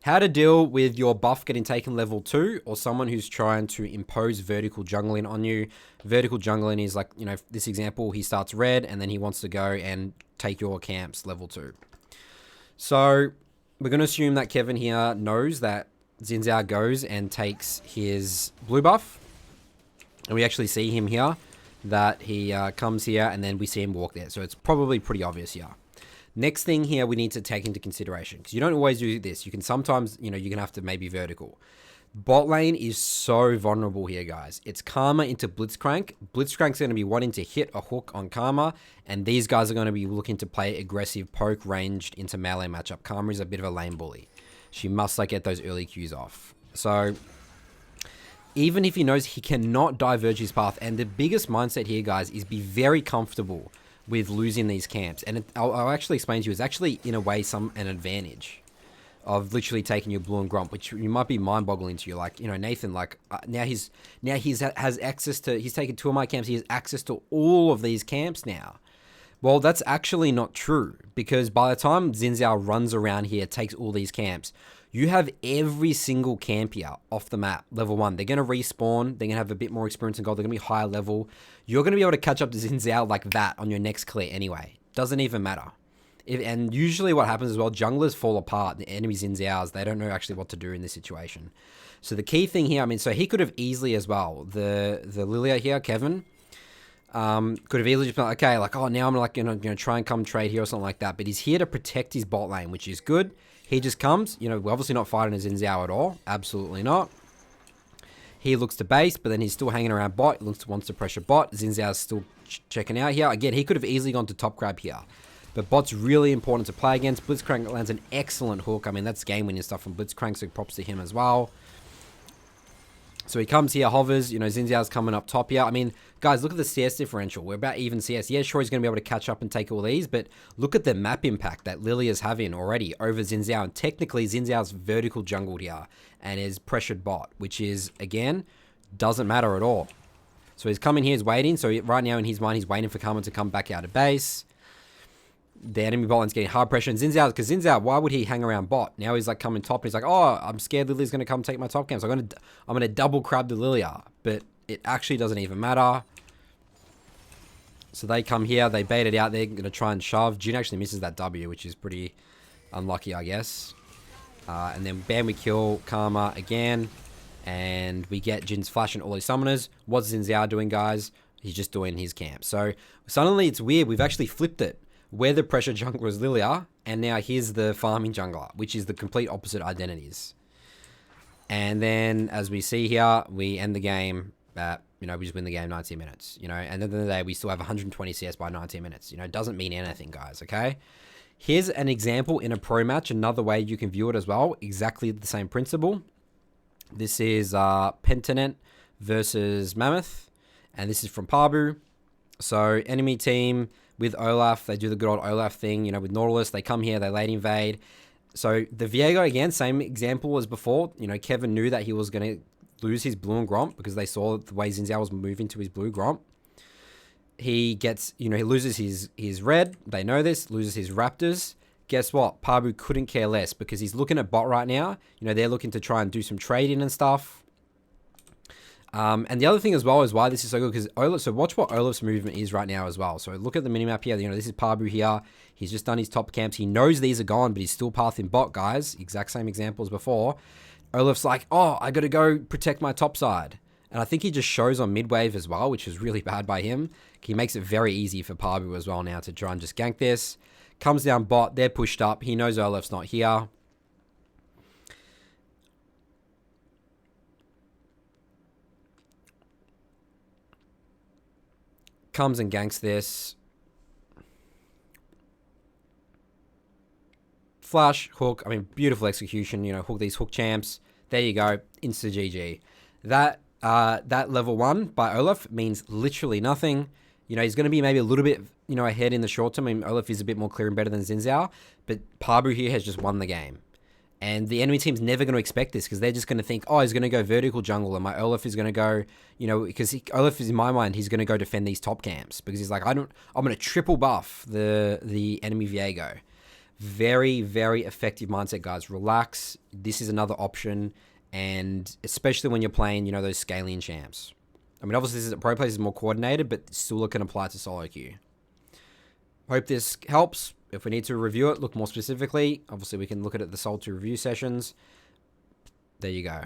How to deal with your buff getting taken level 2 or someone who's trying to impose vertical jungling on you. Vertical jungling is like, this example, he starts red and then he wants to go and take your camps level 2. So we're going to assume that Kevin here knows that Xin Zhao goes and takes his blue buff. And we actually see him here, that he comes here and then we see him walk there. So it's probably pretty obvious here. Next thing here we need to take into consideration, because you don't always do this. You can sometimes, you're going to have to maybe vertical. Bot lane is so vulnerable here, guys. It's Karma into Blitzcrank. Blitzcrank's going to be wanting to hit a hook on Karma, and these guys are going to be looking to play aggressive poke ranged into melee matchup. Karma is a bit of a lane bully. She must get those early Qs off. So even if he knows he cannot diverge his path, and the biggest mindset here, guys, is be very comfortable with losing these camps. And I'll actually explain to you, it's actually in a way an advantage of literally taking your blue and gromp, which you might be mind-boggling to you. Like, Nathan, like now he's has access to, he's taken 2 of my camps, he has access to all of these camps now. Well, that's actually not true, because by the time Xin Zhao runs around here, takes all these camps, you have every single camp here off the map, level 1. They're going to respawn. They're going to have a bit more experience in gold. They're going to be higher level. You're going to be able to catch up to Xin Zhao like that on your next clear anyway. Doesn't even matter. And usually what happens as well, junglers fall apart. The enemy Xin Zhao's, they don't know actually what to do in this situation. So the key thing here, so he could have easily as well, the Lilia here, Kevin, could have easily just been like, okay, like, oh, now I'm like, try and come trade here or something like that. But he's here to protect his bot lane, which is good. He just comes, we're obviously not fighting a Xin Zhao at all. Absolutely not. He looks to base, but then he's still hanging around bot. He wants to pressure bot. Xin Zhao's still checking out here. Again, he could have easily gone to top grab here. But bot's really important to play against. Blitzcrank lands an excellent hook. That's game-winning stuff from Blitzcrank, so props to him as well. So he comes here, hovers. Xin Zhao's coming up top here. Guys, look at the CS differential. We're about even CS. Yeah, sure, he's going to be able to catch up and take all these, but look at the map impact that Lilia's having already over Xin Zhao. And technically, Xin Zhao's vertical jungled here and is pressured bot, which is, again, doesn't matter at all. So he's coming here, he's waiting. So right now in his mind, he's waiting for Karma to come back out of base. The enemy bot lane's getting hard pressure. And Xin Zhao, why would he hang around bot? Now he's like coming top. And he's like, oh, I'm scared Lilia's going to come take my top camp. So I'm going to double crab the Lilia. But it actually doesn't even matter. So they come here, they bait it out, they're going to try and shove. Jhin actually misses that W, which is pretty unlucky, I guess. And then bam, we kill Karma again. And we get Jin's flash and all his summoners. What's Xin Zhao doing, guys? He's just doing his camp. So suddenly it's weird, we've actually flipped it. We're the pressure jungler is Lilia, and now here's the farming jungler, which is the complete opposite identities. And then, as we see here, we end the game at, we just win the game 90 minutes, and at the end of the day, we still have 120 CS by 90 minutes. It doesn't mean anything, guys, okay? Here's an example in a pro match, another way you can view it as well, exactly the same principle. This is Pentanent versus Mammoth, and this is from Pabu. So, enemy team with Olaf, they do the good old Olaf thing, with Nautilus, they come here, they late invade. So, the Viego, again, same example as before. Kevin knew that he was going to lose his blue and gromp because they saw the way Xin Zhao was moving to his blue gromp. He gets, he loses his red. They know this. Loses his raptors. Guess what? Pabu couldn't care less because he's looking at bot right now. They're looking to try and do some trading and stuff. And the other thing as well is why this is so good because Olaf. So watch what Olaf's movement is right now as well. So look at the minimap here. This is Pabu here. He's just done his top camps. He knows these are gone, but he's still pathing bot, guys. Exact same example as before. Olaf's like, oh, I got to go protect my top side. And I think he just shows on mid-wave as well, which is really bad by him. He makes it very easy for Pabu as well now to try and just gank this. Comes down bot. They're pushed up. He knows Olaf's not here. Comes and ganks this. Flash, hook. Beautiful execution. Hook these hook champs. There you go. Insta GG. That level 1 by Olaf means literally nothing. He's going to be maybe a little bit, ahead in the short term. Olaf is a bit more clear and better than Xin Zhao. But Pabu here has just won the game. And the enemy team's never going to expect this because they're just going to think, oh, he's going to go vertical jungle and my Olaf is going to go, because Olaf is in my mind, he's going to go defend these top camps because he's like, I'm going to triple buff the enemy Viego. Very, very effective mindset, guys. Relax. This is another option, and especially when you're playing, those Scalian champs. I mean, obviously, this is pro players is more coordinated, but still it can apply to solo queue. Hope this helps. If we need to review it, look more specifically, obviously we can look at the Soul 2 review sessions. There you go.